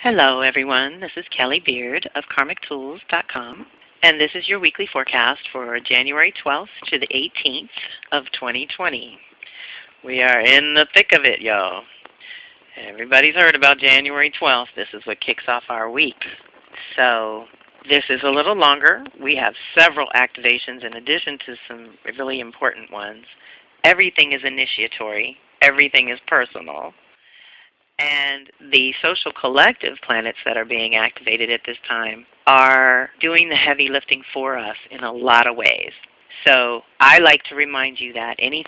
Hello everyone, this is Kelly Beard of KarmicTools.com, and this is your weekly forecast for January 12th to the 18th of 2020. We are in the thick of it, y'all. Everybody's heard about January 12th. This is what kicks off our week. So this is a little longer. We have several activations in addition to some really important ones. Everything is initiatory. Everything is personal. And the social collective planets that are being activated at this time are doing the heavy lifting for us in a lot of ways. So I like to remind you that any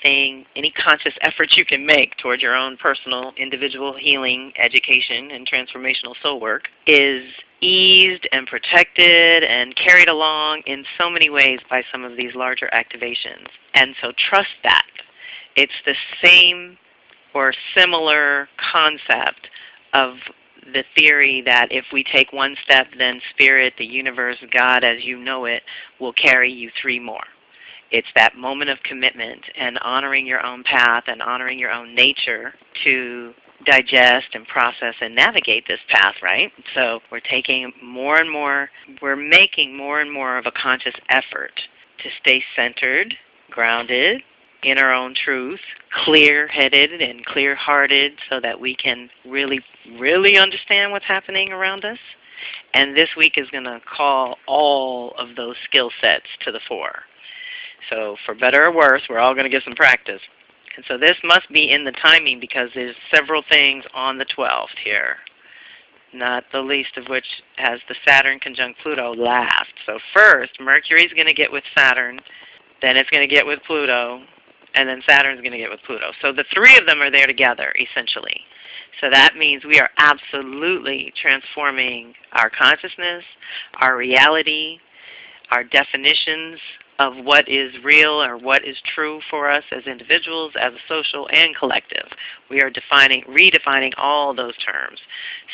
conscious effort you can make toward your own personal, individual healing, education, and transformational soul work is eased and protected and carried along in so many ways by some of these larger activations. And so trust that. It's the same or similar concept of the theory that if we take one step, then Spirit, the universe, God as you know it, will carry you three more. It's that moment of commitment and honoring your own path and honoring your own nature to digest and process and navigate this path, right? So we're taking more and more, we're making more and more of a conscious effort to stay centered, grounded, in our own truth, clear-headed and clear-hearted so that we can really understand what's happening around us. And this week is going to call all of those skill sets to the fore. So for better or worse, we're all going to get some practice. And so this must be in the timing because there's several things on the 12th here, not the least of which has the Saturn conjunct Pluto last. So first, Mercury's going to get with Saturn, then it's going to get with Pluto, and then Saturn's going to get with Pluto. So the three of them are there together, essentially. So that means we are absolutely transforming our consciousness, our reality, our definitions of what is real or what is true for us as individuals, as a social and collective. We are redefining all those terms.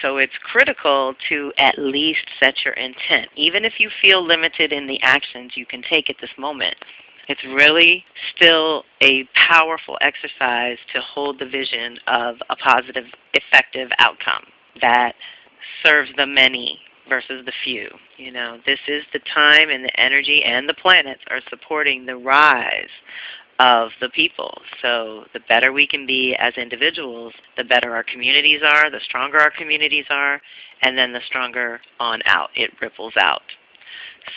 So it's critical to at least set your intent. Even if you feel limited in the actions you can take at this moment, it's really still a powerful exercise to hold the vision of a positive, effective outcome that serves the many versus the few. You know, this is the time and the energy and the planets are supporting the rise of the people. So the better we can be as individuals, the better our communities are, the stronger our communities are, and then the stronger on out. It ripples out.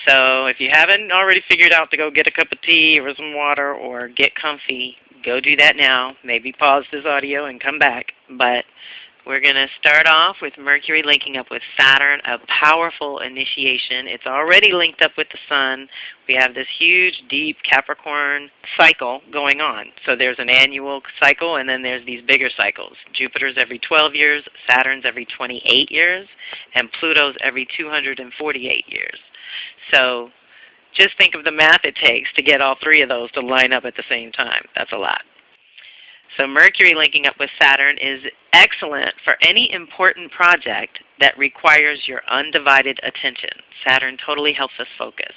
So if you haven't already figured out to go get a cup of tea or some water or get comfy, go do that now. Maybe pause this audio and come back. But we're going to start off with Mercury linking up with Saturn, a powerful initiation. It's already linked up with the Sun. We have this huge, deep Capricorn cycle going on. So there's an annual cycle, and then there's these bigger cycles. Jupiter's every 12 years, Saturn's every 28 years, and Pluto's every 248 years. So just think of the math it takes to get all three of those to line up at the same time. That's a lot. So Mercury linking up with Saturn is excellent for any important project that requires your undivided attention. Saturn totally helps us focus.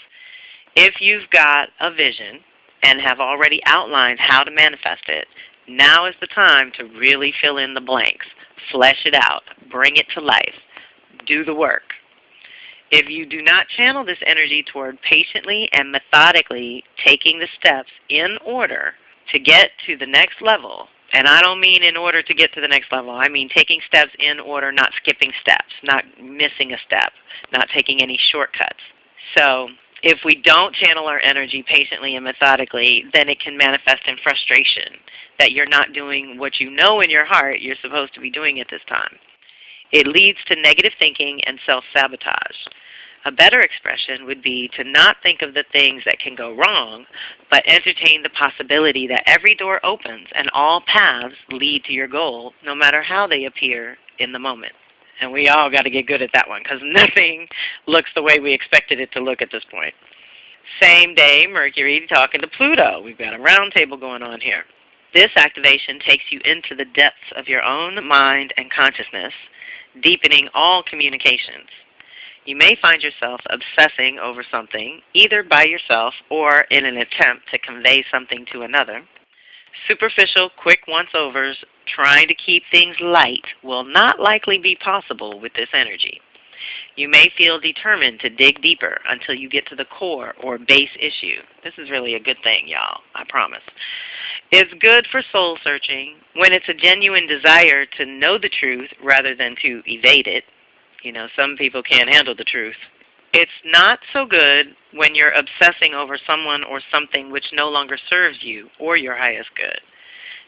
If you've got a vision and have already outlined how to manifest it, now is the time to really fill in the blanks, flesh it out, bring it to life, do the work. If you do not channel this energy toward patiently and methodically taking the steps in order to get to the next level, and I don't mean in order to get to the next level, I mean taking steps in order, not skipping steps, not missing a step, not taking any shortcuts. So if we don't channel our energy patiently and methodically, then it can manifest in frustration that you're not doing what you know in your heart you're supposed to be doing at this time. It leads to negative thinking and self-sabotage. A better expression would be to not think of the things that can go wrong, but entertain the possibility that every door opens and all paths lead to your goal, no matter how they appear in the moment. And we all got to get good at that one, because nothing looks the way we expected it to look at this point. Same day, Mercury talking to Pluto. We've got a round table going on here. This activation takes you into the depths of your own mind and consciousness, deepening all communications. You may find yourself obsessing over something, either by yourself or in an attempt to convey something to another. Superficial, quick once-overs trying to keep things light will not likely be possible with this energy. You may feel determined to dig deeper until you get to the core or base issue. This is really a good thing, y'all, I promise. It's good for soul searching when it's a genuine desire to know the truth rather than to evade it. You know, some people can't handle the truth. It's not so good when you're obsessing over someone or something which no longer serves you or your highest good.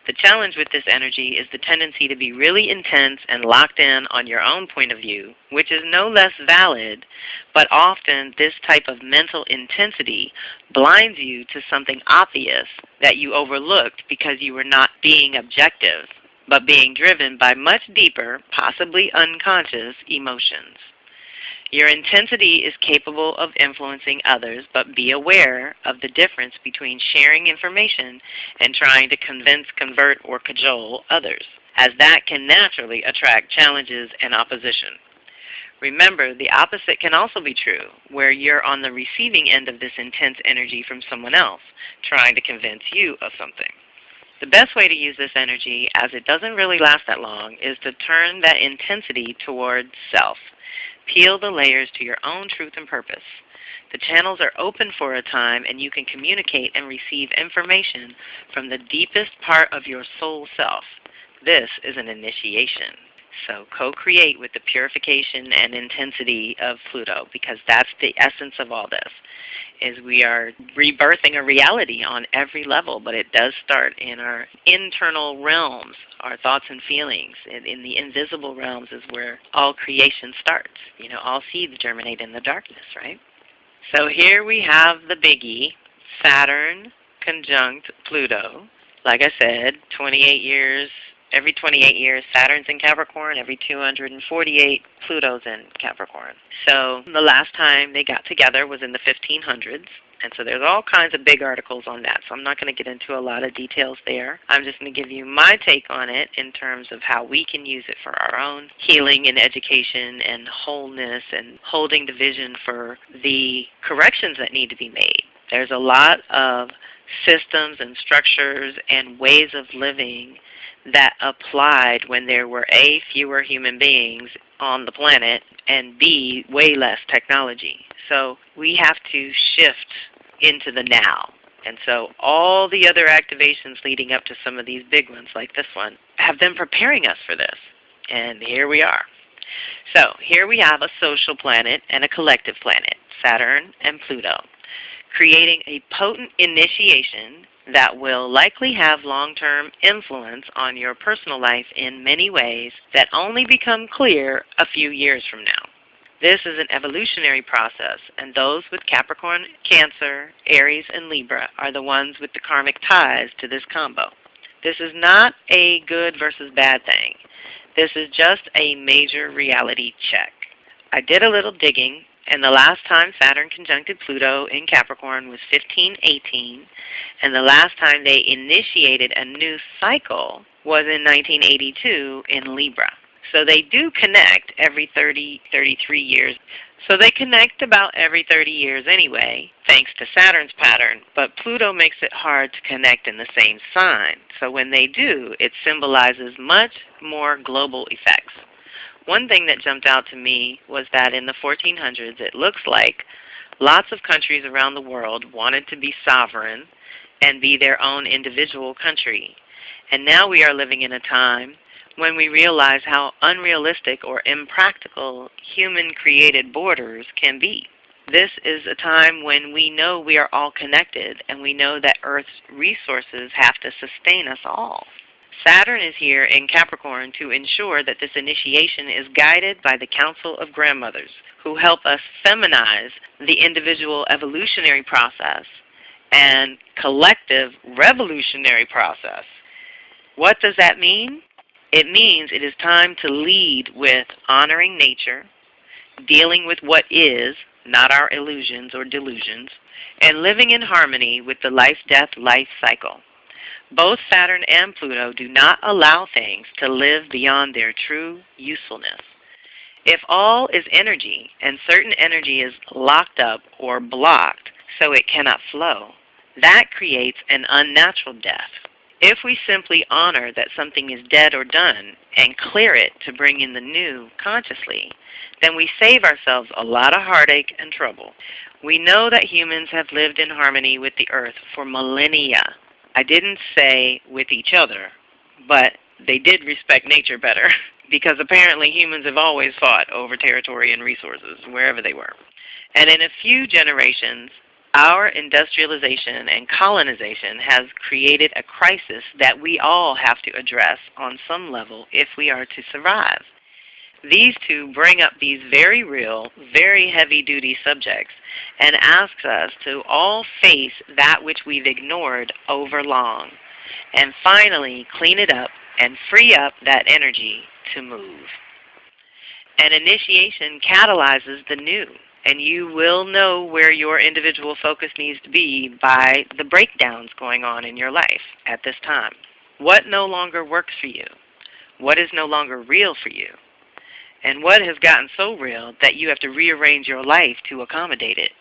The challenge with this energy is the tendency to be really intense and locked in on your own point of view, which is no less valid, but often this type of mental intensity blinds you to something obvious that you overlooked because you were not being objective, but being driven by much deeper, possibly unconscious emotions. Your intensity is capable of influencing others, but be aware of the difference between sharing information and trying to convince, convert, or cajole others, as that can naturally attract challenges and opposition. Remember, the opposite can also be true, where you're on the receiving end of this intense energy from someone else, trying to convince you of something. The best way to use this energy, as it doesn't really last that long, is to turn that intensity towards self. Peel the layers to your own truth and purpose. The channels are open for a time, and you can communicate and receive information from the deepest part of your soul self. This is an initiation. So co-create with the purification and intensity of Pluto, because that's the essence of all this, is we are rebirthing a reality on every level, but it does start in our internal realms, our thoughts and feelings. In the invisible realms is where all creation starts. You know, all seeds germinate in the darkness, right? So here we have the biggie, Saturn conjunct Pluto. Like I said, 28 years. Every 28 years, Saturn's in Capricorn. Every 248, Pluto's in Capricorn. So the last time they got together was in the 1500s. And so there's all kinds of big articles on that. So I'm not going to get into a lot of details there. I'm just going to give you my take on it in terms of how we can use it for our own healing and education and wholeness and holding the vision for the corrections that need to be made. There's a lot of systems and structures and ways of living that applied when there were A, fewer human beings on the planet, and B, way less technology. So we have to shift into the now. And so all the other activations leading up to some of these big ones, like this one, have been preparing us for this. And here we are. So here we have a social planet and a collective planet, Saturn and Pluto, creating a potent initiation that will likely have long-term influence on your personal life in many ways that only become clear a few years from now. This is an evolutionary process, and those with Capricorn, Cancer, Aries, and Libra are the ones with the karmic ties to this combo. This is not a good versus bad thing. This is just a major reality check. I did a little digging, and the last time Saturn conjuncted Pluto in Capricorn was 1518, and the last time they initiated a new cycle was in 1982 in Libra. So they do connect every 33 years. So they connect about every 30 years anyway, thanks to Saturn's pattern, but Pluto makes it hard to connect in the same sign. So when they do, it symbolizes much more global effects. One thing that jumped out to me was that in the 1400s, it looks like lots of countries around the world wanted to be sovereign and be their own individual country. And now we are living in a time when we realize how unrealistic or impractical human-created borders can be. This is a time when we know we are all connected, and we know that Earth's resources have to sustain us all. Saturn is here in Capricorn to ensure that this initiation is guided by the Council of Grandmothers, who help us feminize the individual evolutionary process and collective revolutionary process. What does that mean? It means it is time to lead with honoring nature, dealing with what is, not our illusions or delusions, and living in harmony with the life-death-life cycle. Both Saturn and Pluto do not allow things to live beyond their true usefulness. If all is energy, and certain energy is locked up or blocked so it cannot flow, that creates an unnatural death. If we simply honor that something is dead or done and clear it to bring in the new consciously, then we save ourselves a lot of heartache and trouble. We know that humans have lived in harmony with the earth for millennia. I didn't say with each other, but they did respect nature better because apparently humans have always fought over territory and resources wherever they were. And in a few generations, our industrialization and colonization has created a crisis that we all have to address on some level if we are to survive. These two bring up these very real, very heavy-duty subjects and ask us to all face that which we've ignored over long, and finally clean it up and free up that energy to move. An initiation catalyzes the new, and you will know where your individual focus needs to be by the breakdowns going on in your life at this time. What no longer works for you? What is no longer real for you? And what has gotten so real that you have to rearrange your life to accommodate it?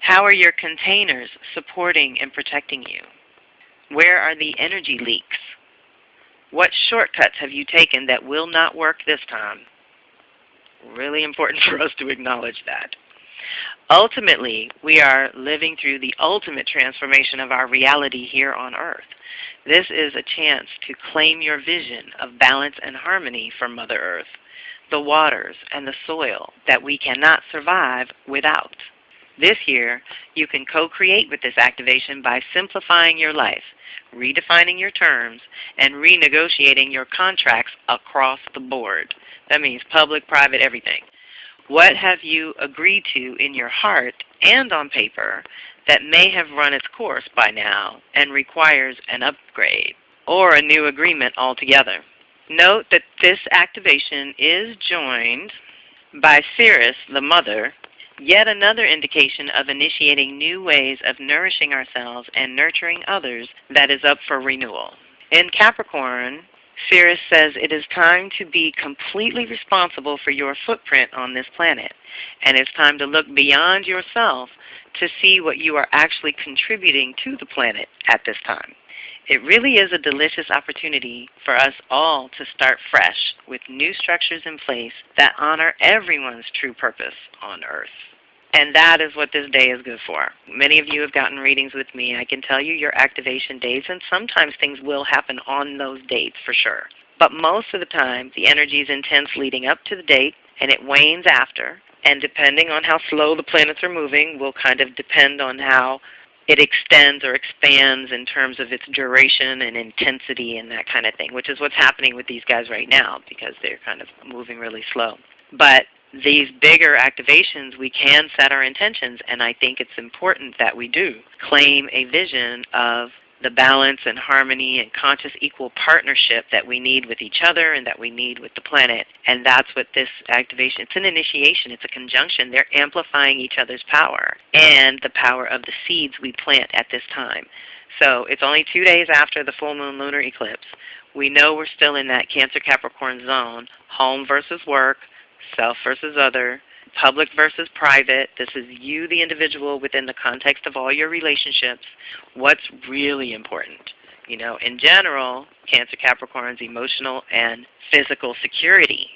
How are your containers supporting and protecting you? Where are the energy leaks? What shortcuts have you taken that will not work this time? Really important for us to acknowledge that. Ultimately, we are living through the ultimate transformation of our reality here on Earth. This is a chance to claim your vision of balance and harmony for Mother Earth, the waters, and the soil that we cannot survive without. This year, you can co-create with this activation by simplifying your life, redefining your terms, and renegotiating your contracts across the board. That means public, private, everything. What have you agreed to in your heart and on paper that may have run its course by now and requires an upgrade or a new agreement altogether? Note that this activation is joined by Ceres, the Mother, yet another indication of initiating new ways of nourishing ourselves and nurturing others that is up for renewal. In Capricorn, Ceres says it is time to be completely responsible for your footprint on this planet, and it's time to look beyond yourself to see what you are actually contributing to the planet at this time. It really is a delicious opportunity for us all to start fresh with new structures in place that honor everyone's true purpose on Earth. And that is what this day is good for. Many of you have gotten readings with me. I can tell you your activation dates, and sometimes things will happen on those dates for sure. But most of the time, the energy is intense leading up to the date, and it wanes after. And depending on how slow the planets are moving will kind of depend on how it extends or expands in terms of its duration and intensity and that kind of thing, which is what's happening with these guys right now because they're kind of moving really slow. But these bigger activations, we can set our intentions, and I think it's important that we do claim a vision of the balance and harmony and conscious equal partnership that we need with each other and that we need with the planet. And that's what this activation, it's an initiation, it's a conjunction. They're amplifying each other's power and the power of the seeds we plant at this time. So it's only 2 days after the full moon lunar eclipse. We know we're still in that Cancer Capricorn zone, home versus work, self versus other, public versus private. This is you, the individual, within the context of all your relationships. What's really important? You know, in general, Cancer Capricorn's emotional and physical security.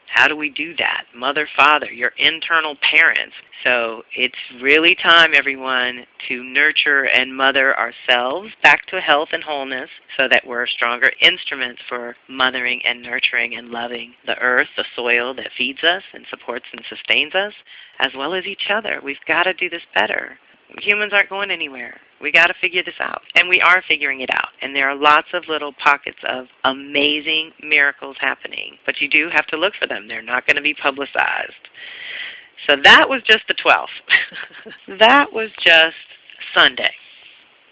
How do we do that? Mother, father, your internal parents. So it's really time, everyone, to nurture and mother ourselves back to health and wholeness so that we're stronger instruments for mothering and nurturing and loving the earth, the soil that feeds us and supports and sustains us, as well as each other. We've got to do this better. Humans aren't going anywhere. We got to figure this out, and we are figuring it out. And there are lots of little pockets of amazing miracles happening, but you do have to look for them. They're not going to be publicized. So that was just the 12th. That was just Sunday.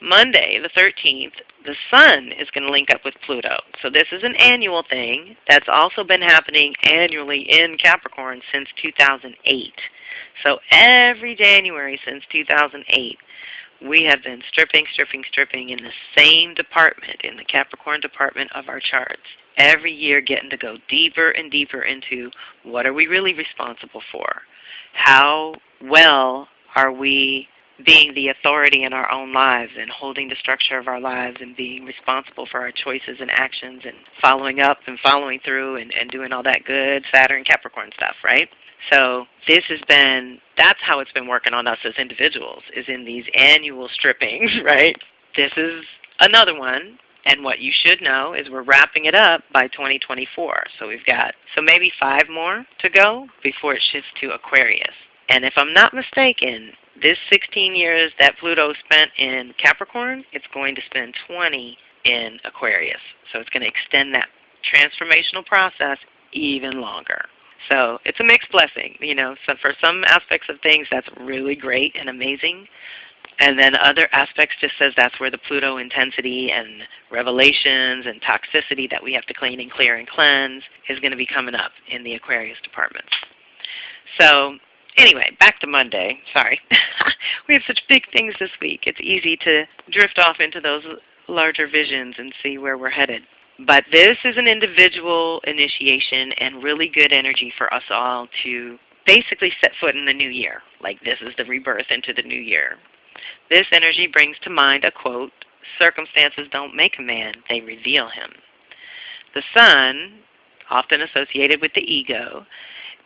Monday, the 13th, the Sun is going to link up with Pluto. So this is an annual thing that's also been happening annually in Capricorn since 2008. So every January since 2008, we have been stripping in the same department, in the Capricorn department of our charts. Every year getting to go deeper and deeper into what are we really responsible for? How well are we being the authority in our own lives and holding the structure of our lives and being responsible for our choices and actions and following up and following through and doing all that good Saturn Capricorn stuff, right? So that's how it's been working on us as individuals, is in these annual strippings, right? This is another one. And what you should know is we're wrapping it up by 2024. So we've got maybe 5 more to go before it shifts to Aquarius. And if I'm not mistaken, this 16 years that Pluto spent in Capricorn, it's going to spend 20 in Aquarius. So it's going to extend that transformational process even longer. So it's a mixed blessing. So for some aspects of things, that's really great and amazing. And then other aspects just says that's where the Pluto intensity and revelations and toxicity that we have to clean and clear and cleanse is going to be coming up in the Aquarius department. So anyway, back to Monday. Sorry. We have such big things this week. It's easy to drift off into those larger visions and see where we're headed. But this is an individual initiation and really good energy for us all to basically set foot in the new year. Like this is the rebirth into the new year. This energy brings to mind a quote, "Circumstances don't make a man, they reveal him." The Sun, often associated with the ego,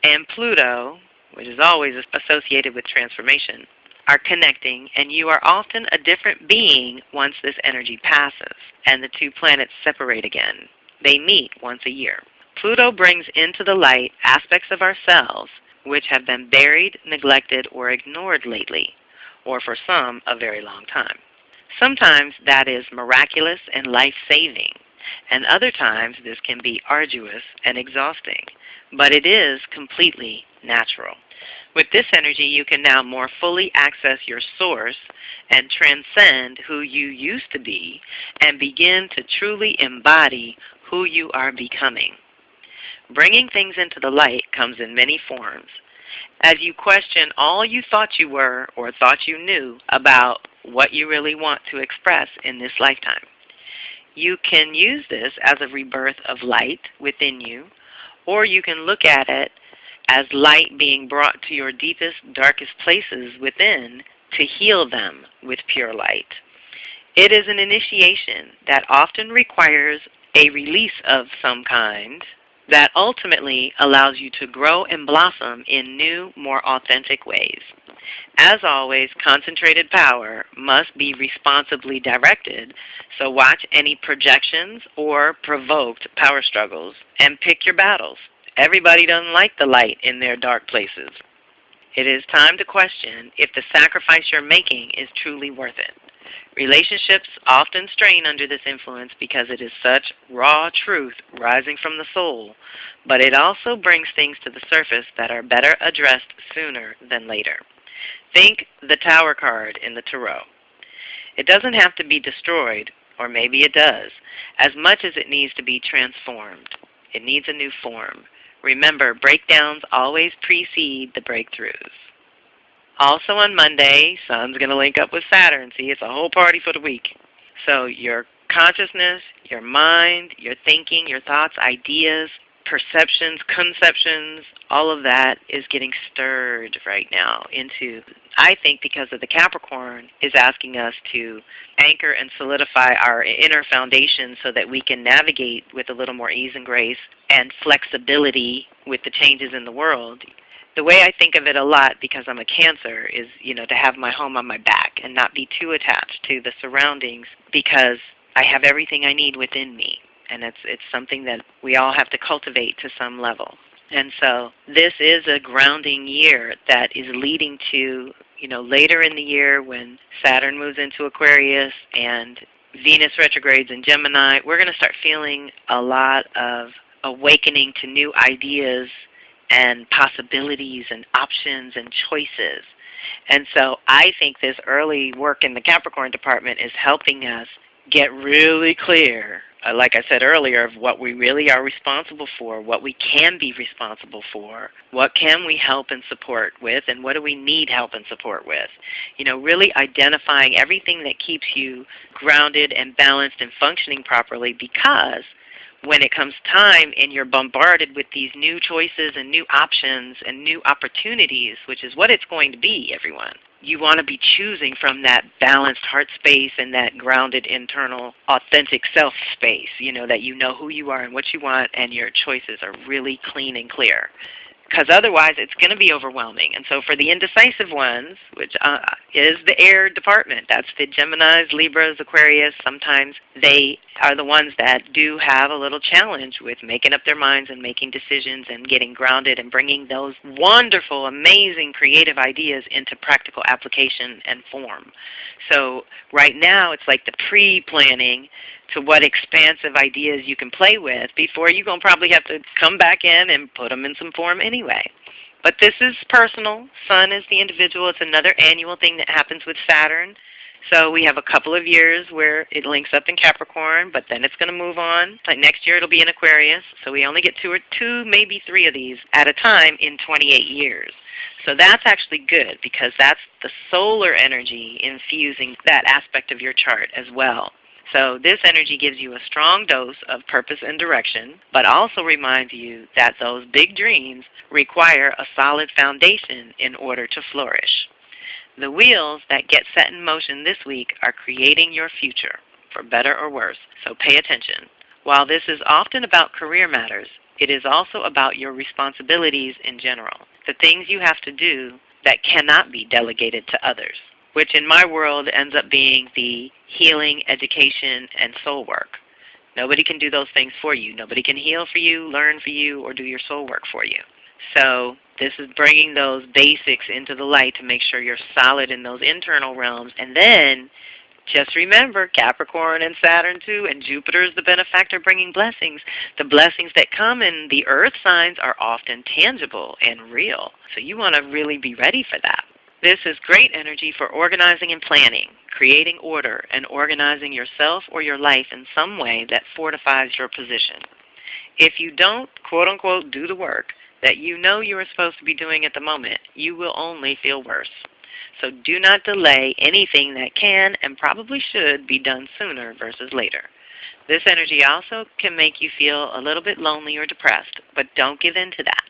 and Pluto, which is always associated with transformation, are connecting, and you are often a different being once this energy passes and the two planets separate again. They meet once a year. Pluto brings into the light aspects of ourselves which have been buried, neglected, or ignored lately, or for some, a very long time. Sometimes that is miraculous and life-saving, and other times this can be arduous and exhausting, but it is completely natural. With this energy, you can now more fully access your source and transcend who you used to be and begin to truly embody who you are becoming. Bringing things into the light comes in many forms. As you question all you thought you were or thought you knew about what you really want to express in this lifetime. You can use this as a rebirth of light within you, or you can look at it as light being brought to your deepest, darkest places within to heal them with pure light. It is an initiation that often requires a release of some kind that ultimately allows you to grow and blossom in new, more authentic ways. As always, concentrated power must be responsibly directed, so watch any projections or provoked power struggles and pick your battles. Everybody doesn't like the light in their dark places. It is time to question if the sacrifice you're making is truly worth it. Relationships often strain under this influence because it is such raw truth rising from the soul, but it also brings things to the surface that are better addressed sooner than later. Think the Tower card in the Tarot. It doesn't have to be destroyed, or maybe it does, as much as it needs to be transformed. It needs a new form. Remember, breakdowns always precede the breakthroughs. Also on Monday, Sun's going to link up with Saturn. See, it's a whole party for the week. So your consciousness, your mind, your thinking, your thoughts, ideas, perceptions, conceptions, all of that is getting stirred right now into, I think because of the Capricorn, is asking us to anchor and solidify our inner foundation so that we can navigate with a little more ease and grace and flexibility with the changes in the world. The way I think of it a lot, because I'm a Cancer, is to have my home on my back and not be too attached to the surroundings because I have everything I need within me. And it's something that we all have to cultivate to some level. And so this is a grounding year that is leading to, later in the year when Saturn moves into Aquarius and Venus retrogrades in Gemini, we're going to start feeling a lot of awakening to new ideas and possibilities and options and choices. And so I think this early work in the Capricorn department is helping us get really clear, like I said earlier, of what we really are responsible for, what we can be responsible for, what can we help and support with, and what do we need help and support with. Really identifying everything that keeps you grounded and balanced and functioning properly, because when it comes time and you're bombarded with these new choices and new options and new opportunities, which is what it's going to be, everyone, you want to be choosing from that balanced heart space and that grounded internal authentic self space, that you know who you are and what you want, and your choices are really clean and clear. Because otherwise it's going to be overwhelming. And so for the indecisive ones, which is the air department, that's the Geminis, Libras, Aquarius, sometimes they are the ones that do have a little challenge with making up their minds and making decisions and getting grounded and bringing those wonderful, amazing, creative ideas into practical application and form. So right now it's like the pre-planning to what expansive ideas you can play with before you're going to probably have to come back in and put them in some form anyway. But this is personal. Sun is the individual. It's another annual thing that happens with Saturn. So we have a couple of years where it links up in Capricorn, but then it's going to move on. Like next year it'll be in Aquarius. So we only get two, maybe three of these at a time in 28 years. So that's actually good because that's the solar energy infusing that aspect of your chart as well. So this energy gives you a strong dose of purpose and direction, but also reminds you that those big dreams require a solid foundation in order to flourish. The wheels that get set in motion this week are creating your future, for better or worse, so pay attention. While this is often about career matters, it is also about your responsibilities in general, the things you have to do that cannot be delegated to others, which in my world ends up being the healing, education, and soul work. Nobody can do those things for you. Nobody can heal for you, learn for you, or do your soul work for you. So this is bringing those basics into the light to make sure you're solid in those internal realms. And then just remember Capricorn and Saturn too, and Jupiter is the benefactor bringing blessings. The blessings that come in the earth signs are often tangible and real. So you want to really be ready for that. This is great energy for organizing and planning, creating order, and organizing yourself or your life in some way that fortifies your position. If you don't, quote-unquote, do the work that you know you are supposed to be doing at the moment, you will only feel worse. So do not delay anything that can and probably should be done sooner versus later. This energy also can make you feel a little bit lonely or depressed, but don't give in to that.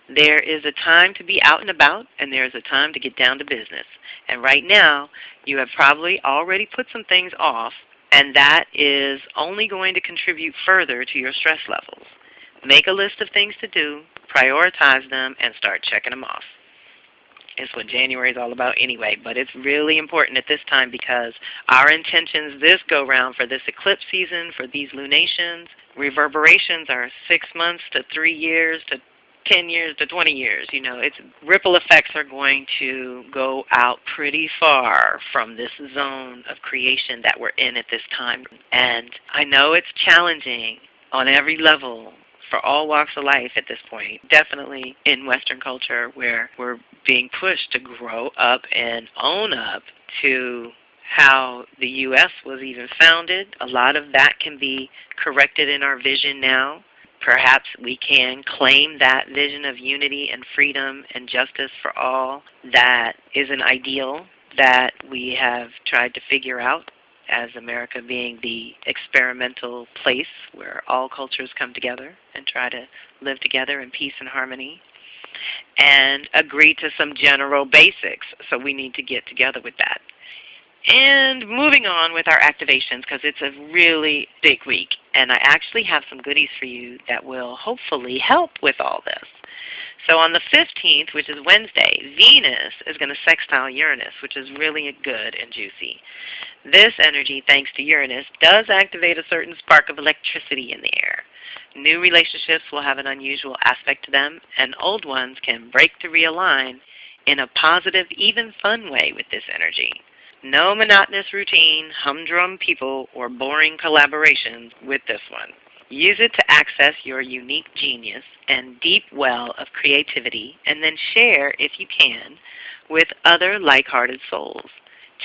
There is a time to be out and about, and there is a time to get down to business. And right now, you have probably already put some things off, and that is only going to contribute further to your stress levels. Make a list of things to do, prioritize them, and start checking them off. It's what January is all about anyway, but it's really important at this time because our intentions this go-round for this eclipse season, for these lunations, reverberations are 6 months to 3 years to 10 years to 20 years. Its ripple effects are going to go out pretty far from this zone of creation that we're in at this time. And I know it's challenging on every level for all walks of life at this point, definitely in Western culture where we're being pushed to grow up and own up to how the U.S. was even founded. A lot of that can be corrected in our vision now. Perhaps we can claim that vision of unity and freedom and justice for all. That is an ideal that we have tried to figure out as America being the experimental place where all cultures come together and try to live together in peace and harmony and agree to some general basics. So we need to get together with that. And moving on with our activations, because it's a really big week, and I actually have some goodies for you that will hopefully help with all this. So on the 15th, which is Wednesday, Venus is going to sextile Uranus, which is really good and juicy. This energy, thanks to Uranus, does activate a certain spark of electricity in the air. New relationships will have an unusual aspect to them, and old ones can break to realign in a positive, even fun way with this energy. No monotonous routine, humdrum people, or boring collaborations with this one. Use it to access your unique genius and deep well of creativity, and then share, if you can, with other like-hearted souls.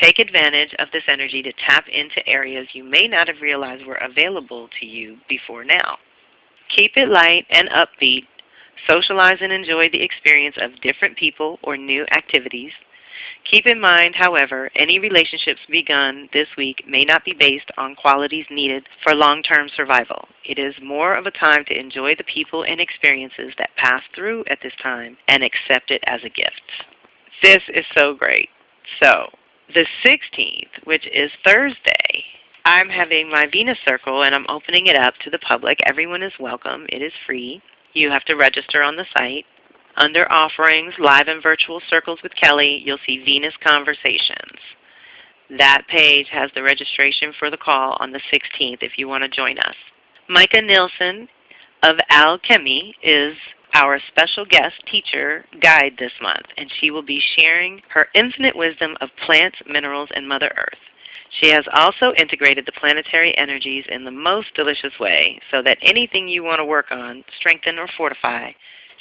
Take advantage of this energy to tap into areas you may not have realized were available to you before now. Keep it light and upbeat. Socialize and enjoy the experience of different people or new activities. Keep in mind, however, any relationships begun this week may not be based on qualities needed for long-term survival. It is more of a time to enjoy the people and experiences that pass through at this time and accept it as a gift. This is so great. So the 16th, which is Thursday, I'm having my Venus Circle, and I'm opening it up to the public. Everyone is welcome. It is free. You have to register on the site. Under Offerings, Live and Virtual Circles with Kelly, you'll see Venus Conversations. That page has the registration for the call on the 16th if you want to join us. Micah Nielsen of Alchemy is our special guest teacher guide this month, and she will be sharing her infinite wisdom of plants, minerals, and Mother Earth. She has also integrated the planetary energies in the most delicious way so that anything you want to work on, strengthen, or fortify,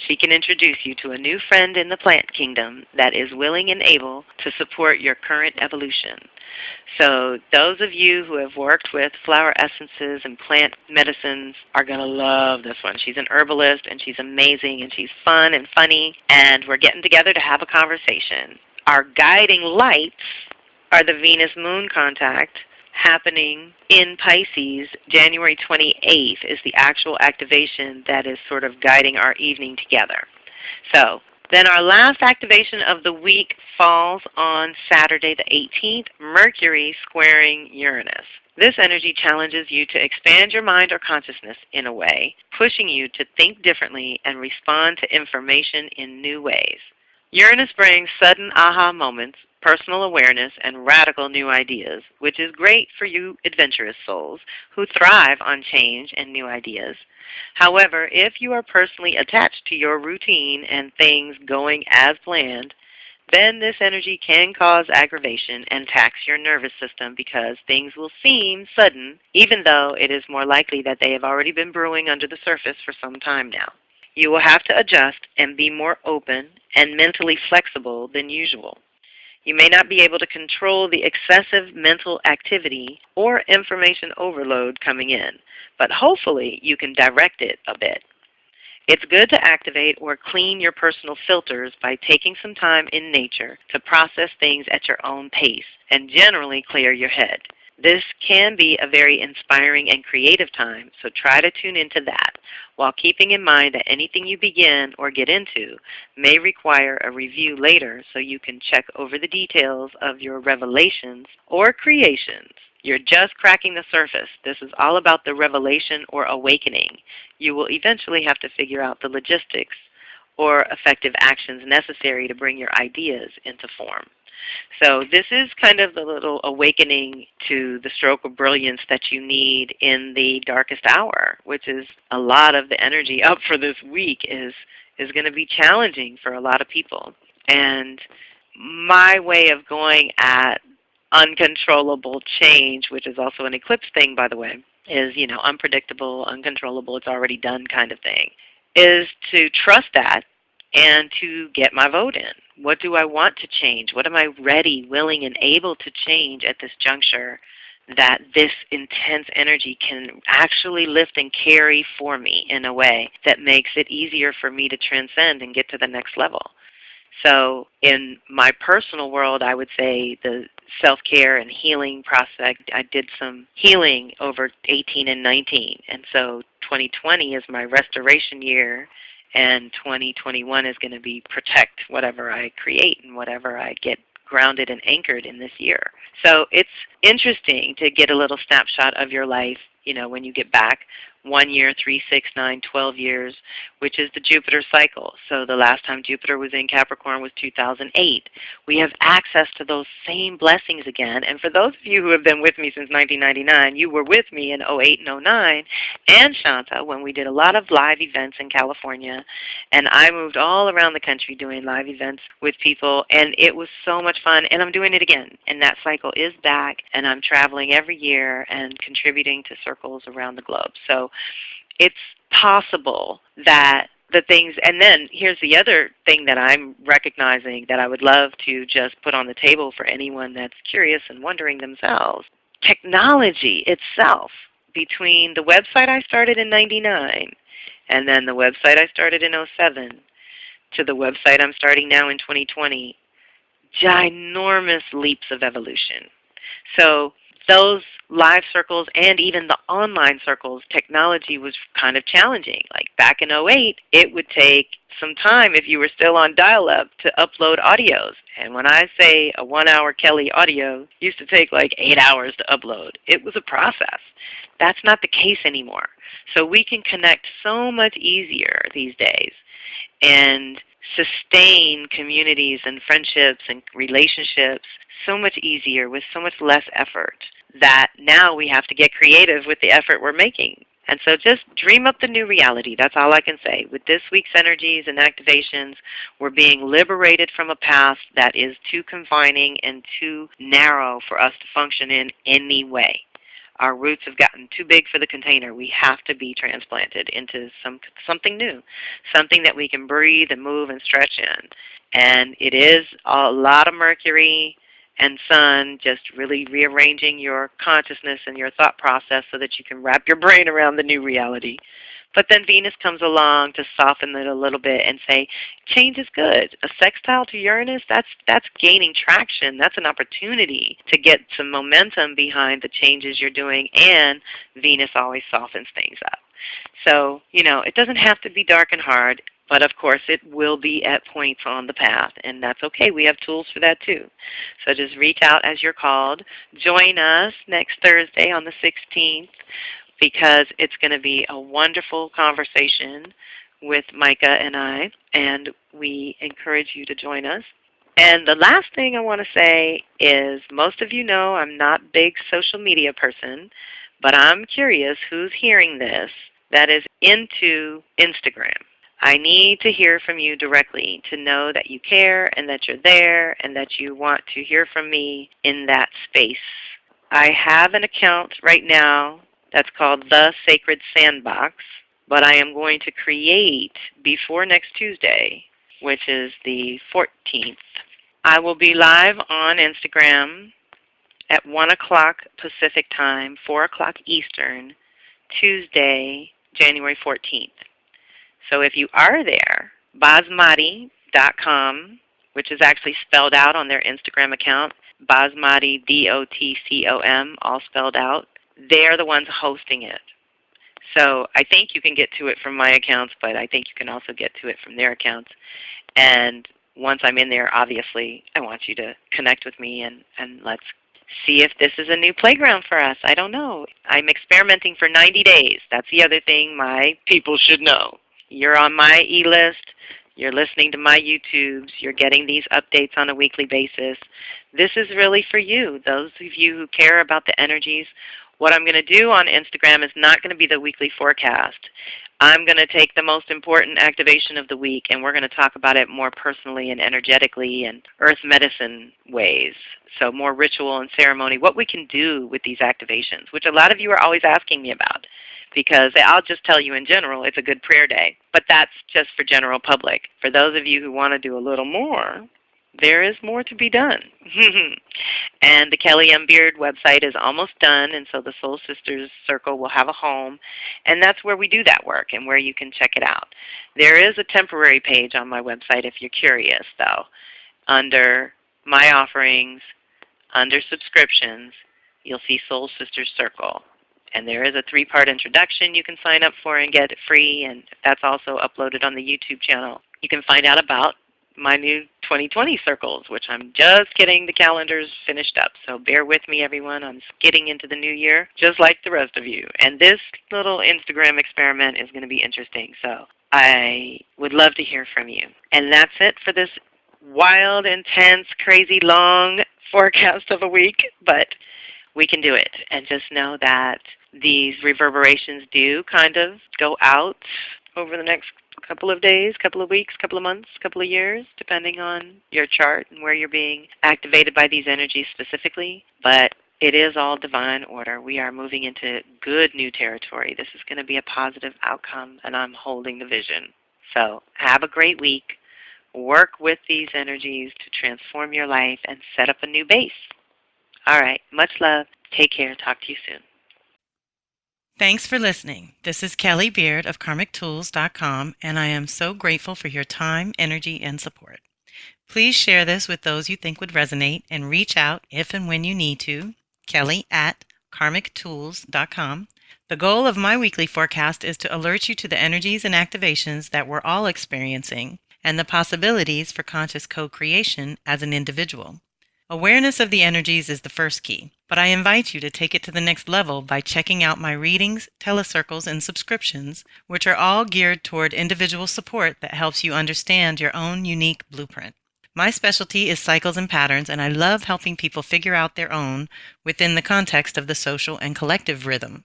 she can introduce you to a new friend in the plant kingdom that is willing and able to support your current evolution. So those of you who have worked with flower essences and plant medicines are going to love this one. She's an herbalist, and she's amazing, and she's fun and funny, and we're getting together to have a conversation. Our guiding lights are the Venus Moon contact happening in Pisces. January 28th is the actual activation that is sort of guiding our evening together. So then our last activation of the week falls on Saturday the 18th, Mercury squaring Uranus. This energy challenges you to expand your mind or consciousness in a way, pushing you to think differently and respond to information in new ways. Uranus brings sudden aha moments, personal awareness, and radical new ideas, which is great for you adventurous souls who thrive on change and new ideas. However, if you are personally attached to your routine and things going as planned, then this energy can cause aggravation and tax your nervous system because things will seem sudden, even though it is more likely that they have already been brewing under the surface for some time now. You will have to adjust and be more open and mentally flexible than usual. You may not be able to control the excessive mental activity or information overload coming in, but hopefully you can direct it a bit. It's good to activate or clean your personal filters by taking some time in nature to process things at your own pace and generally clear your head. This can be a very inspiring and creative time, so try to tune into that, while keeping in mind that anything you begin or get into may require a review later so you can check over the details of your revelations or creations. You're just cracking the surface. This is all about the revelation or awakening. You will eventually have to figure out the logistics or effective actions necessary to bring your ideas into form. So this is kind of the little awakening to the stroke of brilliance that you need in the darkest hour, which is a lot of the energy up for this week is going to be challenging for a lot of people. And my way of going at uncontrollable change, which is also an eclipse thing, by the way, is, unpredictable, uncontrollable, it's already done kind of thing, is to trust that and to get my vote in. What do I want to change? What am I ready, willing, and able to change at this juncture that this intense energy can actually lift and carry for me in a way that makes it easier for me to transcend and get to the next level? So in my personal world, I would say the self-care and healing process, I did some healing over 18 and 19. And so 2020 is my restoration year, and 2021 is going to be protect whatever I create and whatever I get grounded and anchored in this year. So it's interesting to get a little snapshot of your life, when you get back 1 year, 3, 6, 9, 12 years, which is the Jupiter cycle. So the last time Jupiter was in Capricorn was 2008. We have access to those same blessings again. And for those of you who have been with me since 1999, you were with me in 08 and 09, and Shanta, when we did a lot of live events in California. And I moved all around the country doing live events with people, and it was so much fun. And I'm doing it again. And that cycle is back, and I'm traveling every year and contributing to circles around the globe. So it's possible that the things, and then here's the other thing that I'm recognizing that I would love to just put on the table for anyone that's curious and wondering themselves. Technology itself, between the website I started in 99 and then the website I started in 07 to the website I'm starting now in 2020, ginormous leaps of evolution. So those live circles and even the online circles, technology was kind of challenging. Like back in '08, it would take some time if you were still on dial-up to upload audios. And when I say a 1-hour Kelly audio used to take like 8 hours to upload, it was a process. That's not the case anymore. So we can connect so much easier these days and sustain communities and friendships and relationships so much easier with so much less effort, that now we have to get creative with the effort we're making. And so just dream up the new reality. That's all I can say. With this week's energies and activations, we're being liberated from a past that is too confining and too narrow for us to function in any way. Our roots have gotten too big for the container. We have to be transplanted into something new, something that we can breathe and move and stretch in. And it is a lot of Mercury and Sun just really rearranging your consciousness and your thought process so that you can wrap your brain around the new reality. But then Venus comes along to soften it a little bit and say, change is good. A sextile to Uranus, that's gaining traction. That's an opportunity to get some momentum behind the changes you're doing, and Venus always softens things up. So, it doesn't have to be dark and hard, but of course it will be at points on the path, and that's okay. We have tools for that too. So just reach out as you're called. Join us next Thursday on the 16th. Because it's going to be a wonderful conversation with Micah and I, and we encourage you to join us. And the last thing I want to say is, most of you know I'm not a big social media person, but I'm curious who's hearing this that is into Instagram. I need to hear from you directly to know that you care and that you're there and that you want to hear from me in that space. I have an account right now that's called The Sacred Sandbox, but I am going to create before next Tuesday, which is the 14th. I will be live on Instagram at 1 o'clock Pacific Time, 4 o'clock Eastern, Tuesday, January 14th. So if you are there, basmati.com, which is actually spelled out on their Instagram account, Basmati, D-O-T-C-O-M, all spelled out. They're the ones hosting it. So I think you can get to it from my accounts, but I think you can also get to it from their accounts. And once I'm in there, obviously, I want you to connect with me and let's see if this is a new playground for us. I don't know. I'm experimenting for 90 days. That's the other thing my people should know. You're on my e-list. You're listening to my YouTubes. You're getting these updates on a weekly basis. This is really for you, those of you who care about the energies. What I'm going to do on Instagram is not going to be the weekly forecast. I'm going to take the most important activation of the week, and we're going to talk about it more personally and energetically and earth medicine ways. So more ritual and ceremony, what we can do with these activations, which a lot of you are always asking me about. Because I'll just tell you in general, it's a good prayer day. But that's just for general public. For those of you who want to do a little more, there is more to be done. And the Kelly M. Beard website is almost done, and so the Soul Sisters Circle will have a home. And that's where we do that work and where you can check it out. There is a temporary page on my website if you're curious, though. Under My Offerings, under Subscriptions, you'll see Soul Sisters Circle. And there is a 3-part introduction you can sign up for and get it free, and that's also uploaded on the YouTube channel. You can find out about my new 2020 circles, which I'm just getting the calendars finished up. So bear with me, everyone. I'm getting into the new year, just like the rest of you. And this little Instagram experiment is going to be interesting. So I would love to hear from you. And that's it for this wild, intense, crazy, long forecast of a week. But we can do it. And just know that these reverberations do kind of go out over the next couple of days, couple of weeks, couple of months, couple of years, depending on your chart and where you're being activated by these energies specifically. But it is all divine order. We are moving into good new territory. This is going to be a positive outcome, and I'm holding the vision. So have a great week. Work with these energies to transform your life and set up a new base. All right. Much love. Take care. Talk to you soon. Thanks for listening. This is Kelly Beard of KarmicTools.com, and I am so grateful for your time, energy, and support. Please share this with those you think would resonate and reach out if and when you need to. kelly@karmictools.com. The goal of my weekly forecast is to alert you to the energies and activations that we're all experiencing and the possibilities for conscious co-creation as an individual. Awareness of the energies is the first key, but I invite you to take it to the next level by checking out my readings, telecircles, and subscriptions, which are all geared toward individual support that helps you understand your own unique blueprint. My specialty is cycles and patterns, and I love helping people figure out their own within the context of the social and collective rhythm.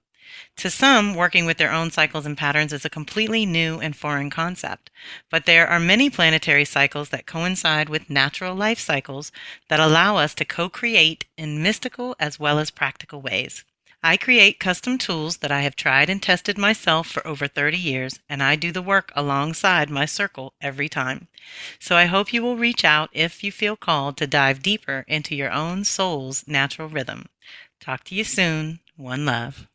To some, working with their own cycles and patterns is a completely new and foreign concept, but there are many planetary cycles that coincide with natural life cycles that allow us to co-create in mystical as well as practical ways. I create custom tools that I have tried and tested myself for over 30 years, and I do the work alongside my circle every time. So I hope you will reach out if you feel called to dive deeper into your own soul's natural rhythm. Talk to you soon. One love.